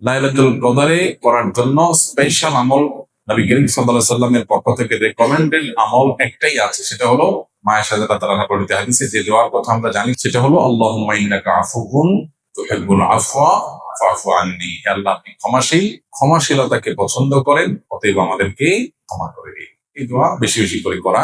লাইলাতুল কদরে করার জন্য স্পেশাল আমল নবী করিম সাল্লাল্লাহু আলাইহি সাল্লামের পক্ষ থেকে রেকমেন্ডেড আমল একটাই আছে, সেটা হলো মায়ের সাথে তারা বর্ণিত হাদিসে যে দোয়ার কথা আমরা জানি, সেটা হলো আল্লাহুম্মা ইন্নাকা আফুউন তুহিব্বুল আফওয়া ফাফু আন্নি। হে আল্লাহ, আপনি ক্ষমাশীল, ক্ষমাশীলতাকে পছন্দ করেন, অতএব আমাদেরকে ক্ষমা করে দিন। এই দোয়া বেশি বেশি করে করা।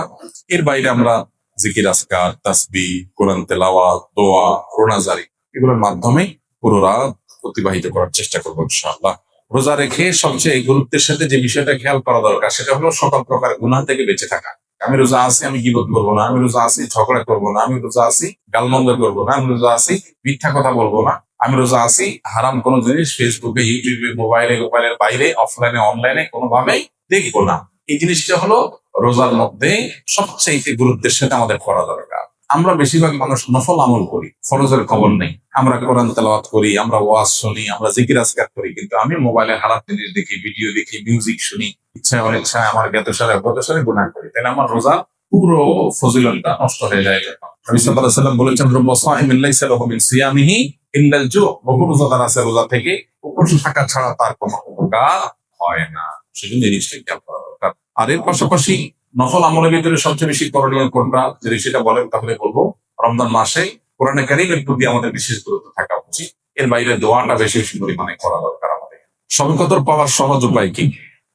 এর বাইরে আমরা জিকির, আজকার, তাসবিহ, কোরআন তেলাওয়াত, দোয়া, রোনাজারি এগুলোর মাধ্যমে পুরো রাত অতিবাহিত করার চেষ্টা করবো ইনশাআল্লাহ। রোজা রেখে সবচেয়ে গুরুত্বের সাথে যে বিষয়টা খেয়াল করা দরকার, সেটা হলো সকল প্রকার গুনাহ থেকে বেঁচে থাকা। আমি রোজা আছি, আমি গীবত করবো না, আমি রোজা আছি ঝগড়া করবো না, আমি রোজা আছি গালমন্দ করবো না, আমি রোজা আছি মিথ্যা কথা বলবো না, আমি রোজা আছি হারাম কোনো জিনিস ফেসবুকে, ইউটিউবে, মোবাইলের বাইরে, অফলাইনে, অনলাইনে কোনোভাবেই দেখবো না। এই জিনিসটা হলো রোজার মধ্যে সবচেয়ে গুরুত্বের সাথে আমাদের করা দরকার। আমরা বেশিরভাগ মানুষ নফল আমল করি, ফরজের খবর নেই। আমরা কোরআন তেলাওয়াত করি, আমরা ওয়াজ শুনি, আমরা জিকির আজকার করি, কিন্তু আমি মোবাইলে খারাপ জিনিস দেখি, ভিডিও দেখি, মিউজিক শুনি, ইচ্ছায় অনিচ্ছায় আমার জ্ঞাতসারে গুনাহ করি, তাহলে আমার রোজা পুরো ফজিলতটা নষ্ট হয়ে যায়। নবী সাল্লাল্লাহু আলাইহি ওয়াসাল্লাম বলেছেন, রুব্বা সাইমিন লাইসা লাহু মিন সিয়ামিহি ইল্লাল জু'। বহু রোজাদার আছে, রোজা থেকে উপোস থাকা ছাড়া তার কোনো উপকার হয় না। সেজন্য এই জিনিসটা খেয়াল করা দরকার। আর এর পাশাপাশি নফল আমলের ভিতরে সবচেয়ে বেশি করণীয় কোনটা, যদি সেটা বলেন তাহলে বলবো রমজান মাসে কোরআনে কারীমের প্রতি আমাদের বিশেষ গুরুত্ব থাকা উচিত। এর বাইরে দোয়াটা বেশি বেশি পরিমাণে করা দরকার আমাদের। শবে কদর পাওয়ার সহজ উপায় কি?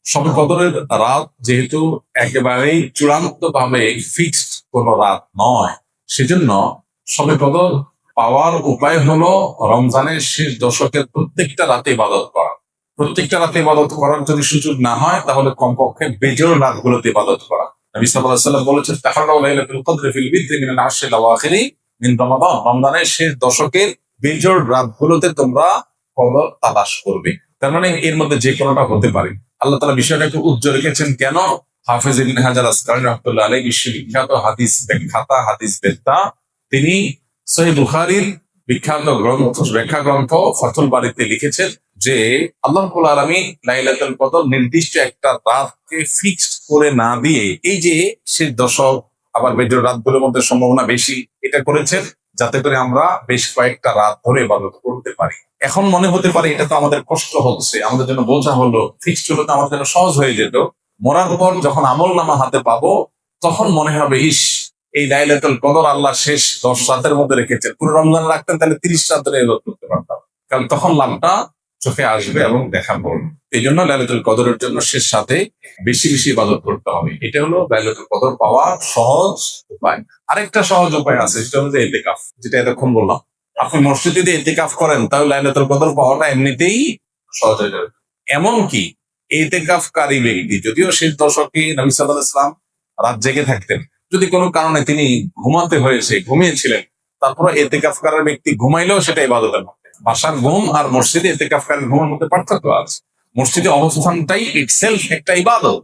শবে কদরের রাত যেহেতু একেবারেই চূড়ান্ত ভাবে ফিক্সড কোন রাত নয়, সেজন্য শবে কদর পাওয়ার উপায় হলো রমজানের শেষ দশকের প্রত্যেকটা রাতে ইবাদত করা। প্রত্যেকটা রাতে ইবাদত করার যদি সুযোগ না হয়, তাহলে কমপক্ষে বেজোড় রাতগুলোতে ইবাদত করা। নবী সাল্লাল্লাহু আলাইহি ওয়াসাল্লাম বলেছেন, তাহাররাউ লাইলাতুল কদরি ফিল বিদরি মিনাল আশরিল আওয়াখিরি মিন রমাদান। রমজানের শেষ দশকের বেজোড় রাতগুলোতে তোমরা কদর তালাশ করবে। তার মানে এর মধ্যে যে কোনোটা হতে পারে। আল্লাহ তাআলা বিষয়টা একটু উজ্জ্বল রেখেছেন কেন? হাফেজ ইবনে হাজার আসকালানী রাহমাতুল্লাহ আলাইহি বিশ্ববিখ্যাত হাদিস ব্যাখ্যাতা, হাদিস বেত্তা, তিনি সহিহ বুখারীর বিখ্যাত ব্যাখ্যা গ্রন্থ ফাথুল বারীতে লিখেছেন যে আল্লাহ রাব্বুল আলামিন লাইলাতুল কদর নির্দিষ্ট একটা রাতকে ফিক্সড করে না দিয়ে, এই যে শেষ দশক আবার বেজোড় রাতগুলোর মধ্যে সম্ভাবনা বেশি, এটা করেছেন যাতে করে আমরা বেশ কয়েকটা রাত ধরে ইবাদত করতে পারি। এখন মনে হতে পারে এটা তো আমাদের কষ্ট হচ্ছে, আমাদের জন্য বোঝা হলো, ফিক্সড হলো তো আমাদের জন্য সহজ হয়ে যেত। মরার পর যখন আমল নামা হাতে পাবো, তখন মনে হবে ইস, এই লাইলাতুল কদর আল্লাহ শেষ 10 রাতের মধ্যে রেখেছেন। পুরো রমজান রাখতেন তাহলে 30 রাত ধরে ইবাদত করতে পারতাম, কারণ তখন লাভটা চোখে আসবে এবং দেখা পড়বে। এই জন্য লাইলাতুল কদরের জন্য শেষ সাথে বেশি বেশি ইবাদত করতে হবে। এটা হলো লাইলাতুল কদর পাওয়ার সহজ উপায়। আরেকটা সহজ উপায় আছে, সেটা হলো ইতিকাফ, যেটা এতক্ষণ বললাম। আপনি মসজিদে যদি ইতিকাফ করেন, তাহলে লাইলাতুল কদর পাওয়াটা এমনিতেই সহজ হয়ে যাবে। এমনকি ইতিকাফকারী ব্যক্তি, যদিও শেষ দশকে নবী সাল্লাল্লাহু আলাইহি ওয়াসাল্লাম রাত জেগে থাকতেন, যদি কোনো কারণে তিনি ঘুমাতে হয়েছে, ঘুমিয়েছিলেন, তারপরে ইতিকাফকারী ব্যক্তি ঘুমাইলেও সেটা ইবাদতের মধ্যে। বাসার ঘুম আর মসজিদে ইতিকাফকারী ঘুমের মধ্যে পার্থক্য আছে। মসজিদে অবস্থানটাই ইটসেলফ একটা ইবাদত।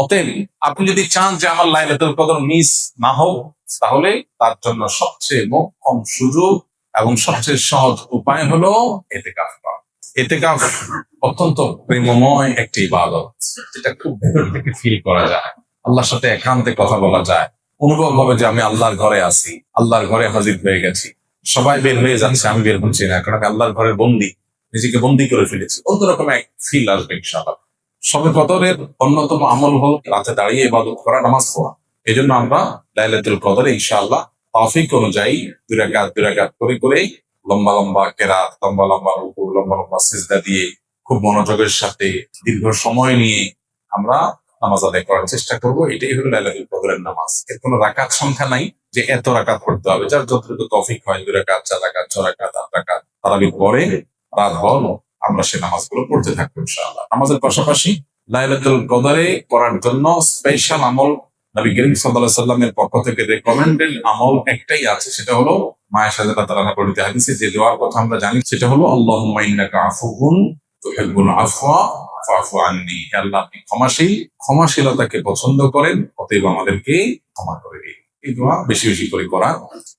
অতএব আপনি যদি চান যে আমার লাইলাতুল কদর মিস না হোক, তাহলে তার জন্য সবচেয়ে মোক্ষম সুযোগ এবং সবচেয়ে সহজ উপায় হলো ইতিকাফ করা। ইতিকাফ অত্যন্ত প্রেমময় একটি ইবাদত, যেটা খুব ভেতর থেকে ফিল করা যায়। আল্লাহর সাথে একান্তে কথা বলা যায়, অনুভব হবে যে আমি আল্লাহর ঘরে আছি, আল্লাহর ঘরে হাজির হয়ে গেছি। সবাই বের হয়ে যাচ্ছে, আমি বের হচ্ছি না, কারণ আমি আল্লাহর ঘরের বন্দী, নিজেকে বন্দী করে ফেলেছি। অন্যরকম এক ফিল আসবে ইনশাআল্লাহ। শবে কদরের অন্যতম আমল হল রাতে দাঁড়িয়ে ইবাদত করা, নামাজ পড়া। এই জন্য আমরা লাইলাতুল কদরে ইনশাআল্লাহ তৌফিক অনুযায়ী দুই রাকাত করে করে লম্বা লম্বা কেরাত, লম্বা লম্বা রুকু, লম্বা লম্বা সিজদা দিয়ে খুব মনোযোগের সাথে দীর্ঘ সময় নিয়ে আমরা নামাজ আদায় করার চেষ্টা করব। এটাই হলো লাইলাতুল কদরের নামাজ। এর কোনো রাকাত সংখ্যা নাই যে এত রাকাত পড়তে হবে, যার যতটুকু তৌফিক হয়, 2 রাকাত, 4 রাকাত, 6 রাকাত, 8 রাকাত তারাবির পরে রাত ভর আমরা সেই নামাজগুলো পড়তে থাকবো ইনশাআল্লাহ। নামাজের পাশাপাশি লাইলাতুল কদরে করার জন্য স্পেশাল আমল নবী করিম সাল্লাল্লাহু আলাইহি সাল্লামের পক্ষ থেকে রেকমেন্ডেড আমল একটাই আছে, সেটা হলো মায়ের সাথে তারা বর্ণিত হাদিসে যে দোয়ার কথা আমরা জানি, সেটা হলো আল্লাহুম্মা ইন্নাকা আফুউন তুহিব্বুল আফওয়া ফাফু আন্নি। হে আল্লাহ, আপনি ক্ষমাশীল, ক্ষমাশীলতাকে পছন্দ করেন, অতএব আমাদেরকে ক্ষমা করে দিন। এই দোয়া বেশি বেশি করে করা।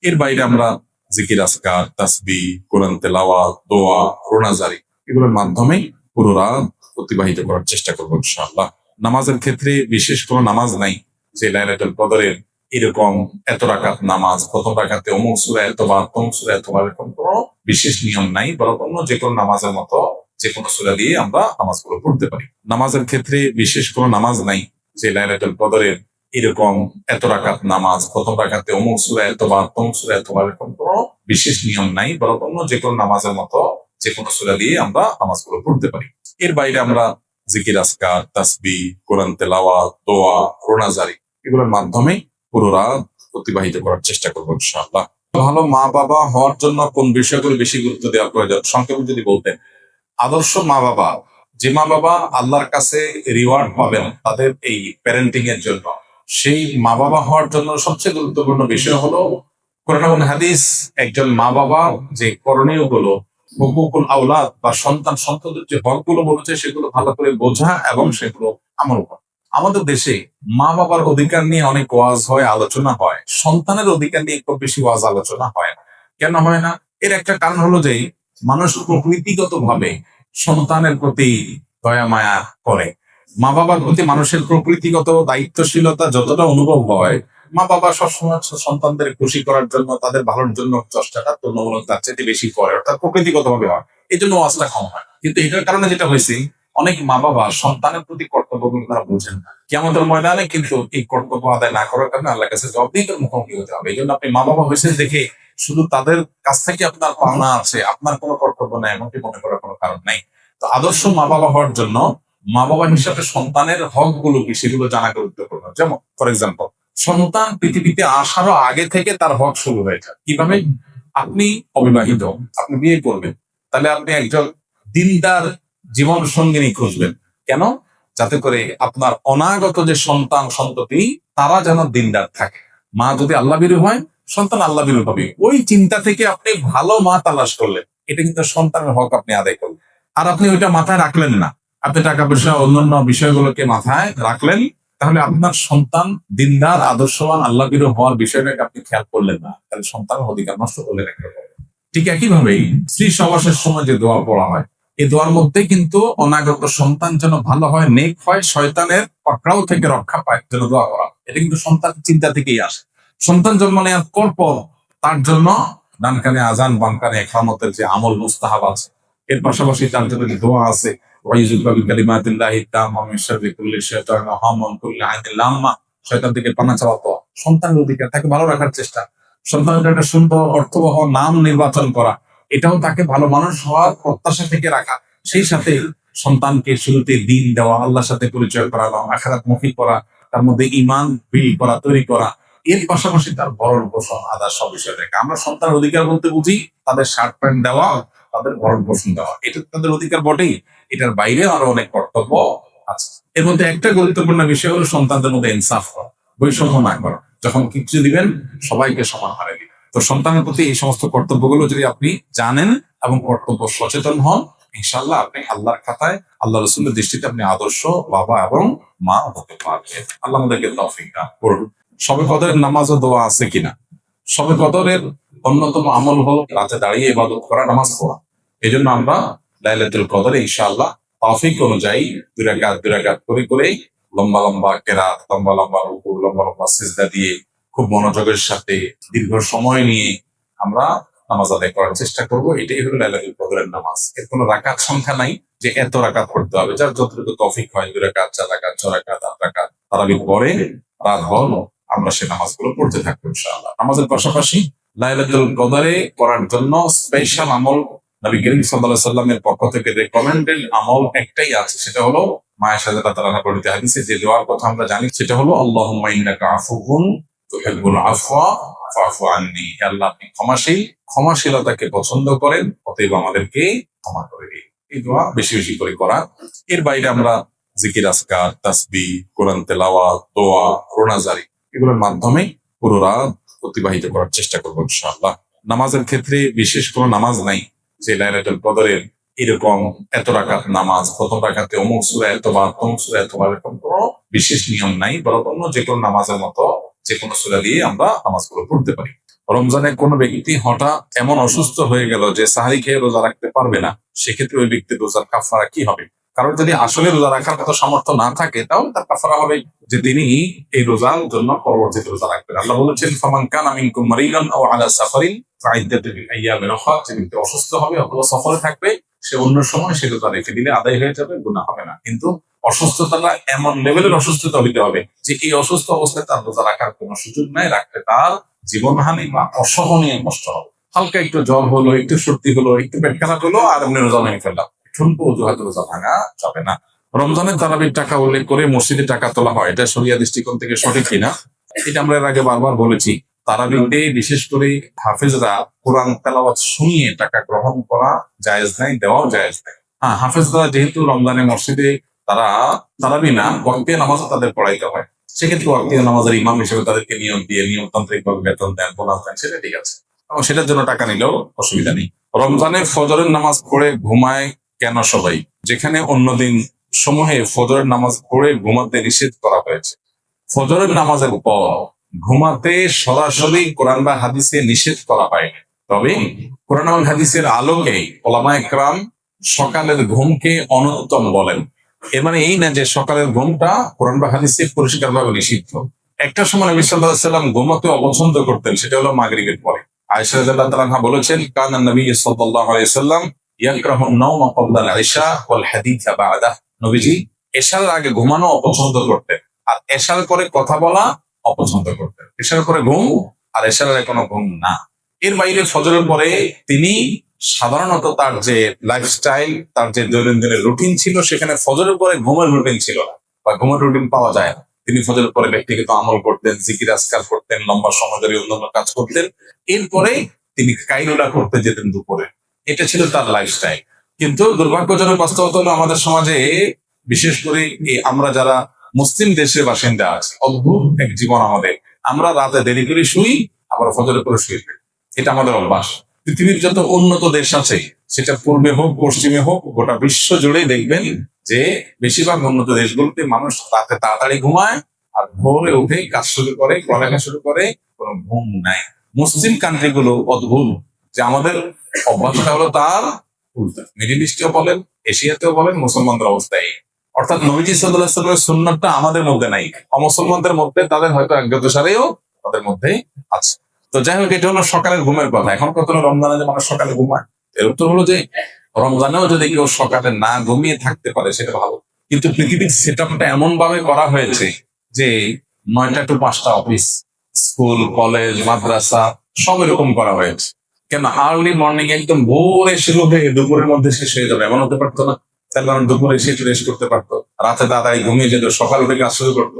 এর বাইরে আমরা জিকির, আজকার, তাসবিহ, কোরআন তেলাওয়াত, দোয়া, রোনাজারি এগুলোর মাধ্যমে পুরো রাত অতিবাহিত করার চেষ্টা করবো ইনশাআল্লাহ। নামাজের ক্ষেত্রে বিশেষ কোনো নামাজ নাই যে লাইলাতুল কদরের এরকম এত রাকাত নামাজ, প্রথম রাকাতে অমুক সূরা এতবার, তমুক সূরা এতবার, এরকম কোনো বিশেষ নিয়ম নাই, বরং অন্য যে কোনো নামাজের মতো যে কোনো সূরা দিয়ে আমরা নামাজগুলো পড়তে পারি। নামাজের ক্ষেত্রে বিশেষ কোনো নামাজ নাই যে লাইলাতুল কদরের এরকম এত রাকাত নামাজ, প্রথম রাকাতে অমুক সূরা এতবার, তমুক সূরা এতবার, এরকম কোনো বিশেষ নিয়ম নাই, বরং অন্য যে কোনো নামাজের মতো যে কোনো সূরা দিয়ে আমরা নামাজগুলো পড়তে পারি। এর বাইরে আমরা জিকির, আজকার, তাসবিহ, কোরআন তেলাওয়াত, দোয়া, রোনাজারি এগুলোর মাধ্যমে পুরো রাত অতিবাহিত করার চেষ্টা করবো ইনশাআল্লাহ। ভালো মা বাবা হওয়ার জন্য কোন বিষয়গুলো বেশি গুরুত্ব দেওয়া প্রয়োজন সংক্ষেপে যদি বলতেন। আদর্শ মা বাবা, যে মা বাবা আল্লাহর কাছে রিওয়ার্ড পাবেন তাদের এই প্যারেন্টিং এর জন্য, সেই মা বাবা হওয়ার জন্য সবচেয়ে গুরুত্বপূর্ণ বিষয় হলো কোরআন এবং হাদিস একজন মা বাবা যে করণীয় গুলো, হুকুকুল আওলাদ বা সন্তানদের যে হকগুলো বলেছে সেগুলো ভালো করে বোঝা এবং সেগুলো আমল করা। আমাদের দেশে মা বাবার অধিকার নিয়ে অনেক ওয়াজ হয়, আলোচনা হয়, সন্তানের অধিকার নিয়ে খুব বেশি ওয়াজ আলোচনা হয় না। কেন হয় না? এর একটা কারণ হলো যে মানুষ প্রকৃতিগত ভাবে সন্তানের প্রতি দয়া মায়া করে। মা বাবার প্রতি মানুষের প্রকৃতিগত দায়িত্বশীলতা যতটা অনুভব হয়, মা বাবা সবসময় সন্তানদের খুশি করার জন্য, তাদের ভালোর জন্য চেষ্টাটা তুলনামূলক তার চেয়ে বেশি করে, অর্থাৎ প্রকৃতিগত ভাবে হয়। এই জন্য ওয়াজটা কম হয়। কিন্তু এটার কারণে যেটা হয়েছে, অনেক মা বাবা সন্তানের প্রতি কর্তব্যগুলো তারা বুঝেন না। কিয়ামতের ময়দানে কিন্তু এই কর্তব্য আদায় না করার কারণে আল্লাহর কাছে জবাবদিহিতার মুখোমুখি হতে হবে। এই জন্য আপনি মা বাবা হয়েছেন দেখে শুধু তাদের কাছ থেকে আপনার পাওনা আছে, আপনার কোনো কর্তব্য নাই এমনটি মনে করার কোনো কারণ নাই। তো আদর্শ মা বাবা হওয়ার জন্য মা বাবা হিসাবে সন্তানের হক গুলো কি সেগুলো জানা গুরুত্বপূর্ণ। যেমন ফর এক্সাম্পল, সন্তান পৃথিবীতে আসারও আগে থেকে তার হক শুরু হয়ে যায়। কিভাবে? আপনি অবিবাহিত, আপনি বিয়ে করবেন, তাহলে আপনি একজন দিনদার জীবন সঙ্গিনী খুঁজবেন। কেন? যাতে করে আপনার অনাগত যে সন্তান সন্ততি তারা যেন দিনদার থাকে। মা যদি আল্লাহ বিরু হয়, সন্তান আল্লাহ বিরু হবে। ওই চিন্তা থেকে আপনি ভালো মা তালাশ করলেন, এটা কিন্তু সন্তানের হক আপনি আদায় করলেন। আর আপনি ওইটা মাথায় রাখলেন না, আপনি টাকা পয়সা অন্যান্য বিষয়গুলোকে মাথায় রাখলেন, তাহলে আপনার সন্তান দিনদার আদর্শবান আল্লাহ বিরু হওয়ার বিষয়টাকে আপনি খেয়াল করলেন না, তাহলে সন্তানের অধিকার নষ্ট করলেন একরকম। ঠিক একইভাবেই স্ত্রী সহবাসের সময় যে দোয়া পড়া হয়, এই দোয়ার মধ্যে কিন্তু অনাগত সন্তান যেন ভালো হয়, নেক হয়, শয়তানের পাকড়াও থেকে রক্ষা পায় যেন দোয়া করা। এটা কিন্তু সন্তান চিন্তা থেকেই আসে। সন্তান জন্ম নেওয়ার পর তার জন্য ডান কানে আজান, বাম কানে ইকামতের যে আমল মুস্তাহাব আছে, এর পাশাপাশি তার জন্য দোয়া আছে, শয়তান থেকে পানা চাওয়া পাওয়া, সন্তানের অধিকার, তাকে ভালো রাখার চেষ্টা, সন্তানের একটা সুন্দর অর্থবহ নাম নির্বাচন করা, এটাও তাকে ভালো মানুষ হওয়ার প্রত্যাশা থেকে রাখা। সেই সাথে সন্তানকে শুরুতে দিন দেওয়া, আল্লাহর সাথে পরিচয় করানো, আখিরাত মুখী করা, তার মধ্যে ঈমান বিল করা, তৈরি করা, এর পাশাপাশি তার ভরণ পোষণ আদার সব বিষয় দেখা। আমরা সন্তানের অধিকার বলতে বুঝি তাদের শার্ট প্যান্ট দেওয়া, তাদের ভরণ পোষণ দেওয়া, এটা তাদের অধিকার বটেই। এটার বাইরে আরো অনেক কর্তব্য আছে। এর মধ্যে একটা গুরুত্বপূর্ণ বিষয় হলো সন্তানদের মধ্যে ইনসাফ করা, বৈষম্য না করা। যখন কিছু দিবেন সবাইকে সমান হারে দিবেন। তো সন্তানের প্রতি এই সমস্ত কর্তব্যগুলো যদি আপনি জানেন এবং কর্তব্য সচেতন হন, ইনশাআল্লাহ আপনি আল্লাহর খাতায়, আল্লাহ রসুলের দৃষ্টিতে আপনি আদর্শ বাবা এবং মা হতে পারবেন। আল্লাহ আমাদেরকে তৌফিক দান করুন। শবে কদরের নামাজ ও দোয়া আছে কিনা? শবে কদরের অন্যতম আমল হলো রাতে দাঁড়িয়ে ইবাদত করা, নামাজ পড়া। এই জন্য আমরা লাইলাতুল কদরে ইনশাআল্লাহ তৌফিক অনুযায়ী দুই রাকাত করে লম্বা লম্বা কেরাত, লম্বা লম্বা রুকু, লম্বা লম্বা সিজদা দিয়ে খুব মনোযোগের সাথে দীর্ঘ সময় নিয়ে আমরা নামাজ আদায় করার চেষ্টা করব। এটাই হলো লাইলাতুল কদরের নামাজ। এর কোনো রাকাত সংখ্যা নাই যে এত রাকাত পড়তে হবে, যার যতটুকু তৌফিক হয়, 2 রাকাত, 4 রাকাত, 6 রাকাত, 8 রাকাত তারাবির পরে রাত ভর আমরা সে নামাজগুলো পড়তে থাকবো ইনশাআল্লাহ। নামাজের পাশাপাশি লাইলাতুল কদরে করার জন্য স্পেশাল আমল নবী করিম সাল্লাল্লাহু আলাইহি সাল্লামের পক্ষ থেকে রেকমেন্ডেড আমল একটাই আছে, সেটা হলো মায়ের সাথে তারা পড়িতে হাদিসে যে দোয়ার কথা আমরা জানি, সেটা হলো আল্লাহুম্মা ইন্নাকা আফুউন তুহিব্বুল আফওয়া ফাফু আননি। হে আল্লাহ, আপনি ক্ষমাশীল, ক্ষমাশীলতাকে পছন্দ করেন, অতএব আমাদেরকে ক্ষমা করে দিন। এই দোয়া বেশি বেশি করে করা। এর বাইরে আমরা জিকির, আজকার, তাসবিহ, কোরআন তেলাওয়াত, দোয়া, রোনাজারি এগুলোর মাধ্যমে পুরো রাত অতিবাহিত করার চেষ্টা করবো ইনশাআল্লাহ। নামাজের ক্ষেত্রে বিশেষ কোনো নামাজ নাই যে লাইলাতুল কদরের এরকম এত রাকাত নামাজ, প্রথম রাকাতে অমুক সূরা এতবার, তমুক সূরা এতবার, এরকম কোনো বিশেষ নিয়ম নাই, বরং অন্য যে কোনো নামাজের মতো যে কোনো সূরা দিয়ে আমরা নামাজগুলো পড়তে পারি। রমজানে কোনো ব্যক্তি হঠাৎ এমন অসুস্থ হয়ে গেল যে সাহারি খেয়ে রোজা রাখতে পারবে না, সেক্ষেত্রে ওই ব্যক্তির রোজার কাফারা কি হবে? কারণ যদি আসলে রোজা রাখার মতো সামর্থ্য না থাকে, তাহলে তার কাফারা হবে যে তিনি এই রোজার জন্য পরবর্তীতে রোজা রাখবেন। আল্লাহ বলেছেন, ফামান কানা মিনকুম মারিদান আও আলা সাফারিন ফাইদ্দাতুন মিন আইয়ামিন উখরা, যে ব্যক্তি অসুস্থ হবে অথবা সফরে থাকবে সে অন্য সময় সে রোজা রেখে দিলে আদায় হয়ে যাবে, গুনাহ হবে না। কিন্তু অসুস্থতাটা এমন লেভেলের অসুস্থতা হইতে হবে যে এই অসুস্থ অবস্থায় তার রোজা রাখার কোনো সুযোগ নাই, রাখতে তার জীবনহানি বা অসহনীয় কষ্ট হবে। হালকা একটু জ্বর হলো, একটু সর্দি হলো, একটু পেট খারাপ হলো, আর এমনি রোজা ভেঙে ফেললাম, ঠুনকো অজুহাতে রোজা ভাঙা যাবে না। রমজানের তারাবির টাকা উল্লেখ করে মসজিদে টাকা তোলা হয়, এটা শরিয়া দৃষ্টিকোণ থেকে সঠিক কিনা এটা আমরা এর আগে বারবার বলেছি। তারাবিতে বিশেষ করে হাফেজরা কোরআন তেলাওয়াত শুনিয়ে টাকা গ্রহণ করা জায়েজ নাই, দেওয়াও জায়েজ নাই। হ্যাঁ, হাফেজরা যেহেতু রমজানের মসজিদে তারা তারাবি না ওয়াক্তিয়া নামাজও তাদের পড়াইতে হয়, সেক্ষেত্রে ওয়াক্তিয়া নামাজের ইমাম হিসেবে তাদেরকে নিয়োগ দিয়ে নিয়মতান্ত্রিক ভাবে বেতন দেন, বোনাস দেন, সেটা ঠিক আছে, এবং সেটার জন্য টাকা নিলেও অসুবিধা নেই। রমজানে ফজরের নামাজ পড়ে ঘুমায় কেন সবাই, যেখানে অন্যদিন সমূহে ফজরের নামাজ পড়ে ঘুমাতে নিষেধ করা হয়েছে? ফজরের নামাজের পর ঘুমাতে সরাসরি কোরআন বা হাদিসে নিষেধ করা হয়নি, তবে কোরআন এবং হাদিসের আলোকে ওলামা একরাম সকালের ঘুমকে অনুত্তম বলেন। এর মানে এই না যে সকালের ঘুমটা কোরআন বা হাদিসে পরিষ্কার ভাবে নিষিদ্ধ। একটা সময় নবী সাল্লাল্লাহু আলাইহি ওয়াসাল্লাম ঘুমাতে অপছন্দ করতেন, সেটা হলো মাগরিবের পরে। আয়েশা রাদিয়াল্লাহু তাআলা আনহা বলেছেন, কানা নবী সাল্লাল্লাহু আলাইহি ওয়াসাল্লাম ইয়াকরাহু আন-নাওমা ক্বাবলা আল-ইশা ওয়াল হাদিসা বা'দাহ। নবীজি এশার আগে ঘুমানো অপছন্দ করতেন, আর এশার পরে কথা বলা অপছন্দ করতেন। এশার পরে ঘুম আর এশার আগে কোনো ঘুম না। এর বাইরে ফজরের পরে তিনি সাধারণত তার যে লাইফস্টাইল, তার যে দৈনন্দিনের রুটিন ছিল, সেখানে ফজরের পরে ঘুমের রুটিন ছিল না, বা ঘুমের রুটিন পাওয়া যায় না। তিনি ফজরের পরে ব্যক্তিগত আমল করতেন, জিকির আজকার করতেন, লম্বা সময় ধরে অন্যান্য কাজ করতেন। এরপরে তিনি কাইলুলা করতে যেতেন দুপুরে। এটা ছিল তার লাইফস্টাইল। কিন্তু দুর্ভাগ্যজনক বাস্তবতা হলো আমাদের সমাজে, বিশেষ করে আমরা যারা মুসলিম দেশের বাসিন্দা আছি, অদ্ভুত এক জীবন আমাদের। আমরা রাতে দেরি করে শুই, আবার ফজরের পরে শুয়ে থাকি। এটা আমাদের অভ্যাস। পৃথিবীর যত উন্নত দেশ আছে, সেটা পূর্বে হোক পশ্চিমে হোক, গোটা বিশ্ব জুড়েই দেখবেন যে বেশিরভাগ উন্নত দেশগুলোতে মানুষ রাতে তাড়াতাড়ি ঘুমায়, আর ভোরে উঠে কাজ শুরু করে, পড়ালেখা শুরু করে, কোনো ঘুম নাই। মুসলিম কান্ট্রি গুলো অদ্ভুত, যে আমাদের অভ্যাসটা হলো তার উল্টা। মিডিল ইস্টেও বলেন, এশিয়াতেও বলেন, মুসলমানদের অবস্থায়। অর্থাৎ নবীজি সাল্লাল্লাহু আলাইহি ওয়াসাল্লামের সুন্নাতটা আমাদের মধ্যে নাই, অমুসলমানদের মধ্যে, তাদের হয়তো একগতসারেও তাদের মধ্যে আছে। তো যাই হোক, এটা হলো সকালের ঘুমের কথা। এখন কত রমজানে যে মানুষ সকালে ঘুমায়, এর উত্তর হলো যে রমজানেও যদি কেউ সকালে না ঘুমিয়ে থাকতে পারে সেটা ভালো। কিন্তু পৃথিবীর সেট আপটা এমন ভাবে করা হয়েছে যে 9টা to 5টা অফিস, স্কুল, কলেজ, মাদ্রাসা সব এরকম করা হয়েছে। কেন আর্লি মর্নিং একদম ভোরে শুরু হয়ে দুপুরের মধ্যে শেষ হয়ে যাবে, এমন হতে পারতো না? তার কারণ দুপুরে সে রেস্ট করতে পারতো, রাতে তাড়াতাড়ি ঘুমিয়ে যেত, সকাল উঠে কাজ শুরু করতো।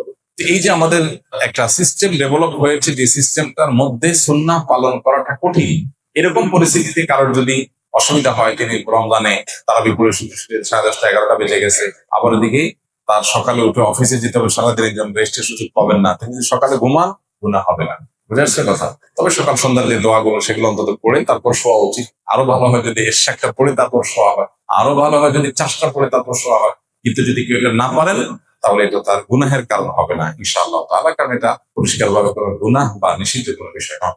এই যে আমাদের একটা সিস্টেম ডেভেলপ হয়েছে, যে সিস্টেমটার মধ্যে সুন্নাহ পালন করাটা কঠিন, এরকম পরিস্থিতিতে কারোর যদি অসুবিধা হয়, তিনি রমজানে তারাবি পড়ে শুধু 10:30 11টা বেজে গেছে, আবার ওদিকে তার সকালে উঠে অফিসে যেতে হবে, সারাদিনের জন্য রেস্টের সুযোগ পাবেন না, তিনি যদি সকালে ঘুমান, গুনাহ হবে না। বুঝে আসছে কথা? তবে সকাল সন্ধ্যার যে দোয়াগুলো, সেগুলো অন্তত পড়ে তারপর শোয়া উচিত। আরো ভালো হয় যদি এশাকটা পড়ে তারপর শোয়া হয়, আরো ভালো হয় যদি চাষটা পড়ে তারপর শোয়া হয়। কিন্তু যদি কেউ এটা না পারেন, তাহলে এটা তার গুনাহের কারণ হবে না ইনশাআল্লাহ তাআলা, কারণ এটা পরিষ্কার ভাবে কোনো গুনাহ বা নিষিদ্ধ কোনো বিষয় নয়।